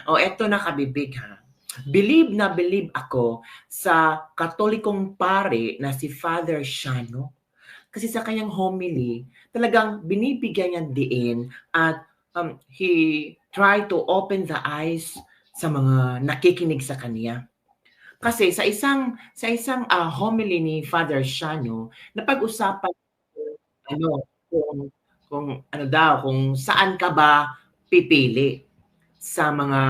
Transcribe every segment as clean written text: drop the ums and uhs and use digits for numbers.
O eto na kabibig ha. Believe na believe ako sa Katolikong pare na si Father Shano. Kasi sa kanyang homily, talagang binibigyan niya diin at he tried to open the eyes sa mga nakikinig sa kanya. Kasi sa isang homily ni Father Shano, napag-usapan ano kung ano daw, kung saan ka ba pipili sa mga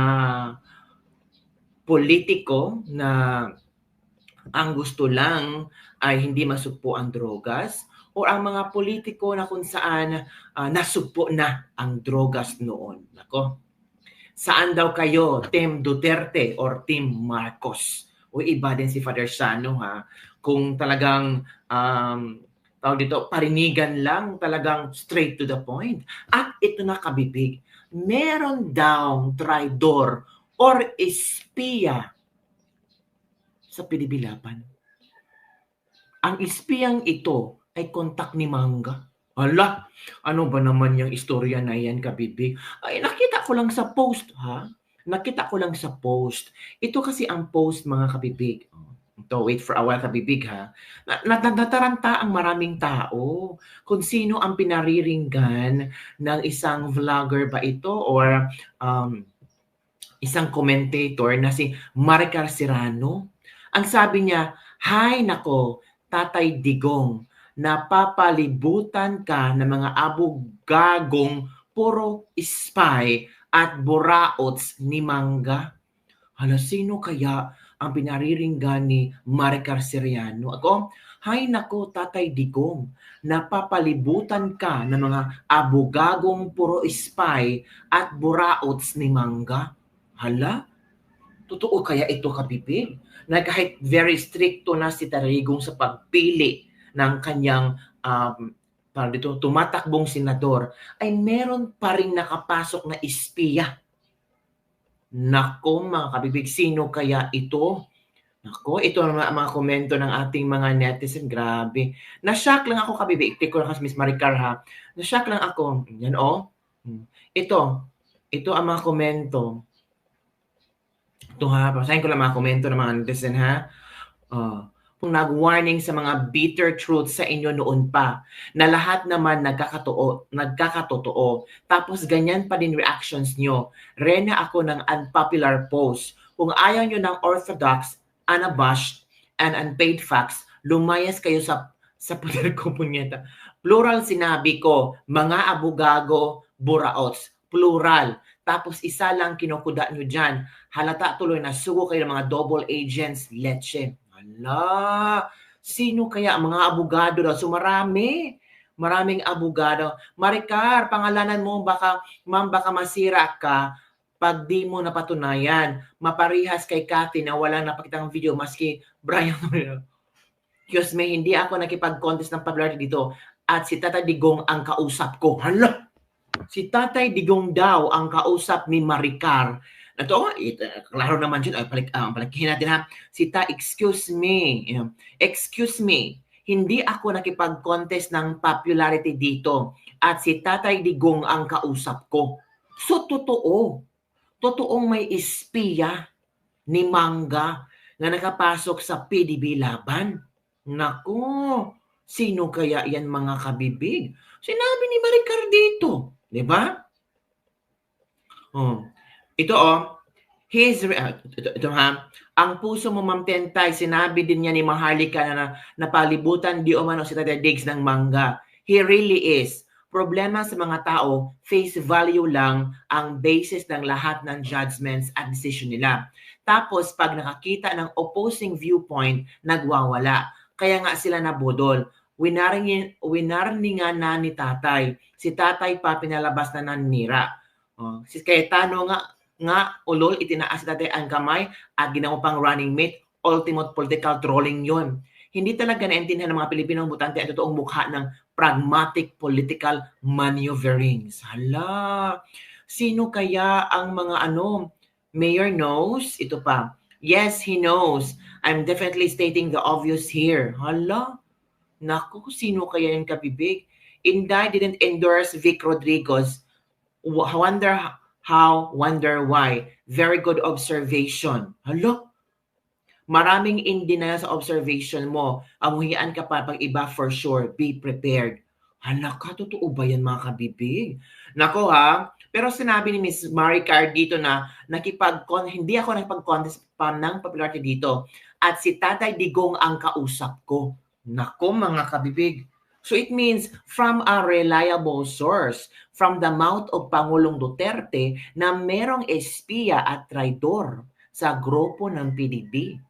politiko na ang gusto lang ay hindi masugpo ang drogas o ang mga politiko na kung saan nasugpo na ang drogas noon. Nako, saan daw kayo? Team Duterte or Team Marcos? O iba din si Father Sano ha. Kung talagang tawag dito, parinigan lang, talagang straight to the point. At ito na kabibig, meron daw traidor or espiya sa Pinibilaban. Ang espiyang ito ay kontak ni Manga. Hala, ano ba naman yung istorya na yan, kabibig? Ay, nakita ko lang sa post, ha? Nakita ko lang sa post. Ito kasi ang post, mga kabibig. Ito, wait for a while, kabibig, ha? Nataranta ang maraming tao kung sino ang pinariringgan ng isang vlogger ba ito or isang commentator na si Maricar Serrano. Ang sabi niya, "Hay nako, Tatay Digong, napapalibutan ka ng mga abogagong puro spy at buraots ni Mangga." Hala, sino kaya ang pinariringgan ni Maricar Serrano? Ako, "Hay nako, Tatay Digong, napapalibutan ka ng mga abogagong puro spy at buraots ni Mangga." Hala, totoo kaya ito, kabibig? Na kahit very stricto na si Tarigong sa pagpili ng kanyang dito, tumatakbong senador, ay meron pa rin nakapasok na espiya. Nako mga kabibig, sino kaya ito? Nako, ito ang mga komento ng ating mga netizen, grabe. Na-shock lang ako, kabibig. Take ko lang kasi Miss Maricar ha. Na-shock lang ako. Yan Ito ang mga komento. Ito ha, basahin ko lang mga komento ng mga netizen ha. Kung nag-warning sa mga bitter truths sa inyo noon pa, na lahat naman nagkakatotoo. Tapos ganyan pa din reactions nyo. Rena ako ng unpopular post. Kung ayaw nyo ng orthodox, unabashed, and unpaid facts, lumayas kayo sa poder ko, punyeta. Plural sinabi ko, mga abogago, buraots. Plural. Tapos isa lang kinukuda nyo dyan. Halata tuloy na sugo kayo ng mga double agents, leche. Hala, sino kaya ang mga abogado daw? So maraming abogado. Maricar, pangalanan mo, baka masira ka pag di mo napatunayan. Maparihas kay Cathy na walang napakitang video maski Brian. Diyos me, hindi ako nakipag-contest ng popularity dito. At si Tatay Digong ang kausap ko. Hala, si Tatay Digong daw ang kausap ni Maricar. Ito, klaro naman dyan. Palakihin natin ha. Excuse me. Hindi ako nakipag-contest ng popularity dito. At si Tatay Digong ang kausap ko. So, totoong may espiya ni Mangga na nakapasok sa PDB Laban. Naku, sino kaya yan, mga kabibig? Sinabi ni Maricar dito. Diba? Ito ito ha. Ang puso mo, Ma'am Tentay, sinabi din niya ni Maharlika na napalibutan di umano si Tatay Diggs ng Mangga. He really is. Problema sa mga tao, face value lang ang basis ng lahat ng judgments at decision nila. Tapos pag nakakita ng opposing viewpoint, nagwawala. Kaya nga sila nabudol. Winarningan na ni Tatay. Si Tatay pa pinalabas na nanira. Si Cayetano nga ulol, itinaas dati ang kamay at ginawa pang running mate. Ultimate political trolling yon. Hindi talaga naintindihan ng mga Pilipinong butante ang totoong mukha ng pragmatic political maneuverings. Hala, sino kaya ang mga Mayor knows? Ito pa. Yes, he knows. I'm definitely stating the obvious here. Hala, naku, sino kaya yung kabibig? Inday didn't endorse Vic Rodriguez. how, wonder why. Very good observation. Hala, maraming in denial sa observation mo. Amuhian ka pa pag iba for sure. Be prepared. Hala ka, totoo ba yan mga kabibig? Nako ha, pero sinabi ni Miss Maricar dito na hindi ako nakipag-contest pa ng popularity dito. At si Tatay Digong ang kausap ko. Nako mga kabibig. So it means from a reliable source, from the mouth of Pangulong Duterte na merong espiya at traidor sa grupo ng PDB.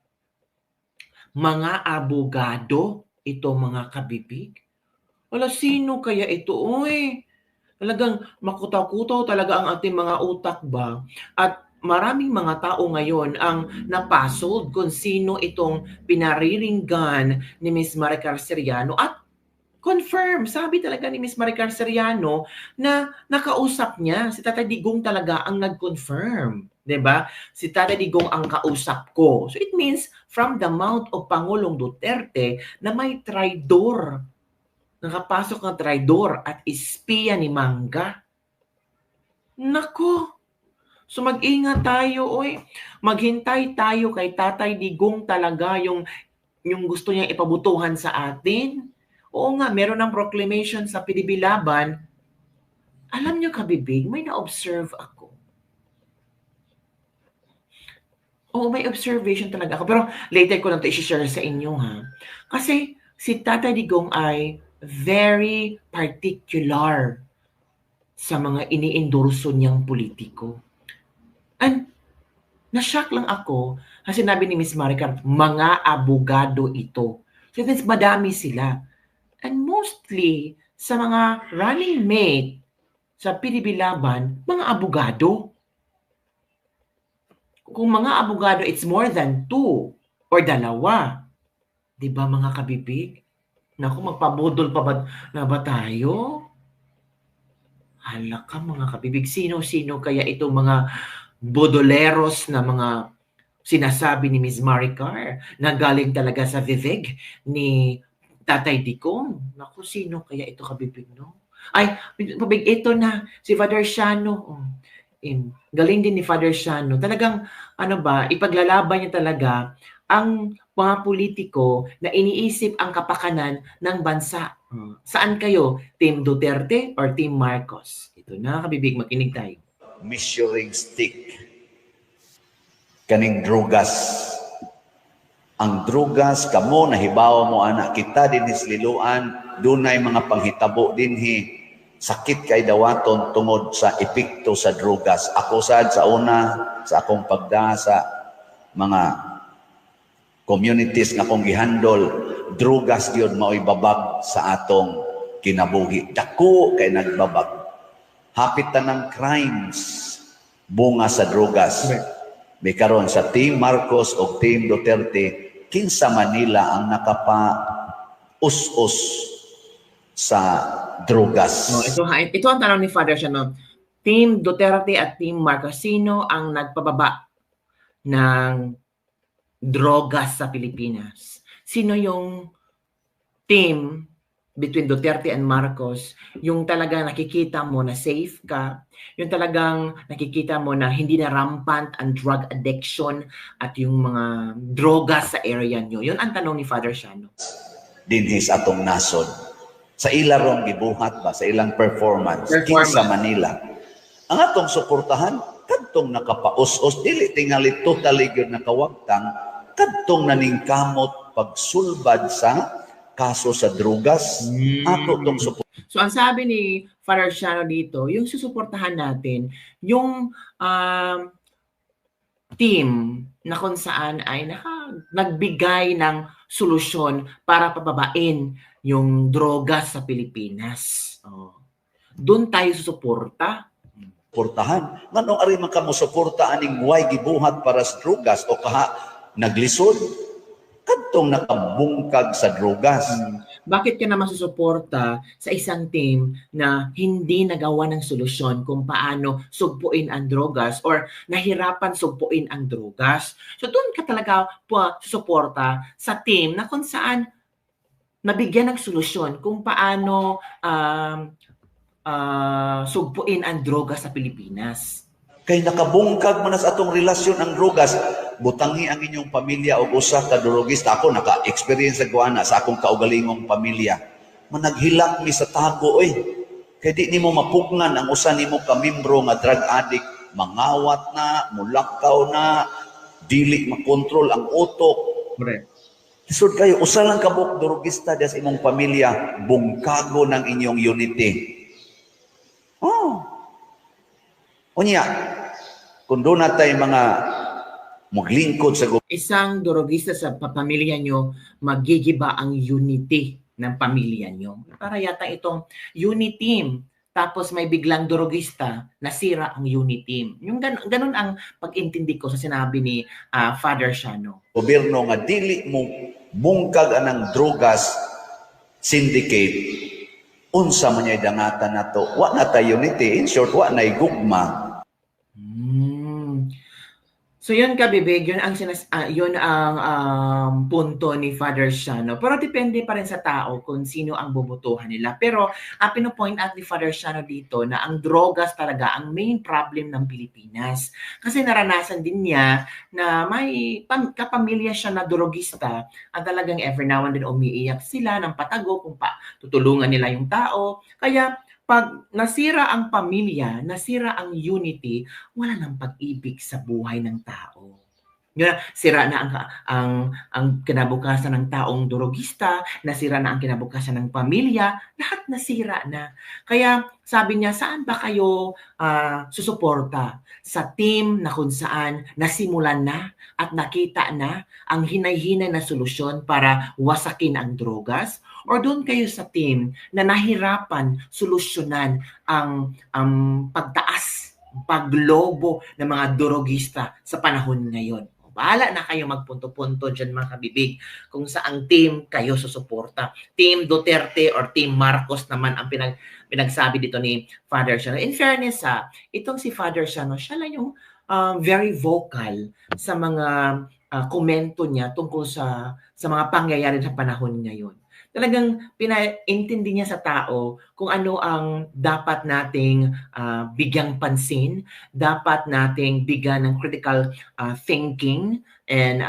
Mga abogado ito mga kabibig. Wala, sino kaya ito? Uy, talagang makutaw-kutaw talaga ang ating mga utak ba? At maraming mga tao ngayon ang napasold kung sino itong pinariringgan ni Miss Maricar Seriano at confirm, sabi talaga ni Miss Maricar Seriano na nakausap niya. Si Tatay Digong talaga ang nag-confirm. 'Di ba? Si Tatay Digong ang kausap ko. So it means from the mouth of Pangulong Duterte na may traidor. Nakapasok na traidor at espiya ni Mangga. Nako! So mag-ingat tayo, oy. Maghintay tayo kay Tatay Digong talaga yung gusto niyang ipabutuhan sa atin. Oo nga, meron ng proclamation sa PDB Laban. Alam niyo kabibig, may na-observe ako. Oo, may observation talaga ako. Pero later ko lang ito i-share sa inyo ha. Kasi si Tatay Digong ay very particular sa mga ini-endorso niyang politiko. And na-shock lang ako kasi sinabi ni Miss Maricar, mga abogado ito. So that's madami sila. And mostly sa mga running mate sa PDB Laban, mga abogado. Kung mga abogado, it's more than 2 or dalawa. Di ba mga kabibig? Naku, magpabudol pa ba na ba tayo? Hala ka mga kabibig, sino-sino kaya itong mga bodoleros na mga sinasabi ni Ms. Maricar na galing talaga sa vivek ni Tatay Digong? Naku, sino kaya ito kabibig, no? Ay, kabibig, ito na, si Father Shano. Oh, galing din ni Father Shano. Talagang, ipaglalaban niya talaga ang mga politiko na iniisip ang kapakanan ng bansa. Saan kayo? Team Duterte or Team Marcos? Ito na, kabibig, makinig tayo. Measuring stick. Kaning drugas. Ang drugas, kamo, nahibawa mo, anak kita, din hisliluan, dunay mga panghitabo dinhi. Sakit kay dawaton tungod sa epekto sa drugas. Ako sa una, sa akong pagda sa mga communities nga akong gihandol, drugas yun mao'y babag sa atong kinabuhi. Dako kay nagbabag. Hapit ng crimes, bunga sa drugas. May karon sa Team Marcos o Team Duterte, kinsa Manila ang nakapa-us-us sa drugas. No, ito ang tanong ni Father Shano. Team Duterte at Team Marcos, sino ang nagpababa ng drogas sa Pilipinas? Sino yung team between Duterte and Marcos, yung talagang nakikita mo na safe ka, yung talagang nakikita mo na hindi na rampant ang drug addiction at yung mga drogas sa area nyo? Yun ang tanong ni Father Shano. Dinhis atong nasod. Sa ilarong gibuhat ba, sa ilang performance. Kinsa Manila. Ang atong suportahan, kadtong nakapaus-us, dili tingali totally yun nakawagtang, kadtong naningkamot pagsulbad sa kaso sa drugas. Ato tong support. So ang sabi ni Father Shano dito, yung susuportahan natin, yung team na kung saan ay nagbigay ng solusyon para pababain yung drogas sa Pilipinas. Doon tayo susuporta. Suportahan. Nganong ari man kamo suporta aning way gibuhat para sa drogas o kaha naglisod? Kadtong nakabungkag sa drogas. Bakit ka naman susuporta sa isang team na hindi nagawa ng solusyon kung paano sugpuin ang drogas or nahirapan sugpuin ang drogas? So doon ka talaga susuporta sa team na kung saan nabigyan ng solusyon kung paano sugpuin ang drogas sa Pilipinas. Kay nakabungkag man sa atong relasyon ang drugas, butangi ang inyong pamilya o usa ka drugista. Ako naka-experience sa kuana sa akong kaugalingong pamilya. Managhilak mi sa tago oy. Kay di nimo mapugnan ang usa nimo ka membro nga drug addict, mangawat na, mulakaw na, dili makontrol ang utok. Correct. Lisod kayo, usa lang kabuk drugista sa imong pamilya, bungkago ng inyong unity. Oh. Unya, kung doon natin mga maglingkod sa isang drogista sa pamilya nyo, magigiba ang unity ng pamilya nyo. Para yata itong unity team, tapos may biglang drogista, nasira ang unity team. Yung ganun ang pag-intindi ko sa sinabi ni Father Shano. gobyerno nga dili mo bungkag anang drugas syndicate, unsa man niya dangatan nato, wa na tayo unity, in short, wa na gugma. So yun kabibig, yun ang punto ni Father Shano. Pero depende pa rin sa tao kung sino ang bobotohan nila. Pero pino-point out ni Father Shano dito na ang drogas talaga ang main problem ng Pilipinas. Kasi naranasan din niya na may kapamilya siya na drogista at talagang every now and then umiiyak sila ng patago kung tutulungan nila yung tao. Kaya pag nasira ang pamilya, nasira ang unity, wala nang pag-ibig sa buhay ng tao. Yun, sira na ang kinabukasan ng taong drogista, nasira na ang kinabukasan ng pamilya, lahat nasira na. Kaya sabi niya, saan ba kayo susuporta? Sa team na kung saan nasimulan na at nakita na ang hinay-hinay na solusyon para wasakin ang drogas? Or doon kayo sa team na nahirapan solusyonan ang pagtaas, paglobo ng mga drogista sa panahon ngayon? Bahala na kayo magpunto-punto dyan mga kabibig kung saang team kayo susuporta. Team Duterte or Team Marcos naman ang pinagsabi dito ni Father Shano. In fairness itong si Father Shano, siya lang yung very vocal sa mga komento niya tungkol sa mga pangyayari sa panahon ngayon. Talagang pinaintindi niya sa tao kung ano ang dapat nating bigyang pansin, dapat nating bigyan ng critical thinking and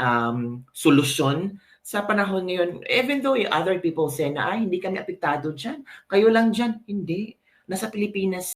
solusyon sa panahon ngayon. Even though other people say na hindi kami apektado dyan, kayo lang dyan, hindi. Nasa Pilipinas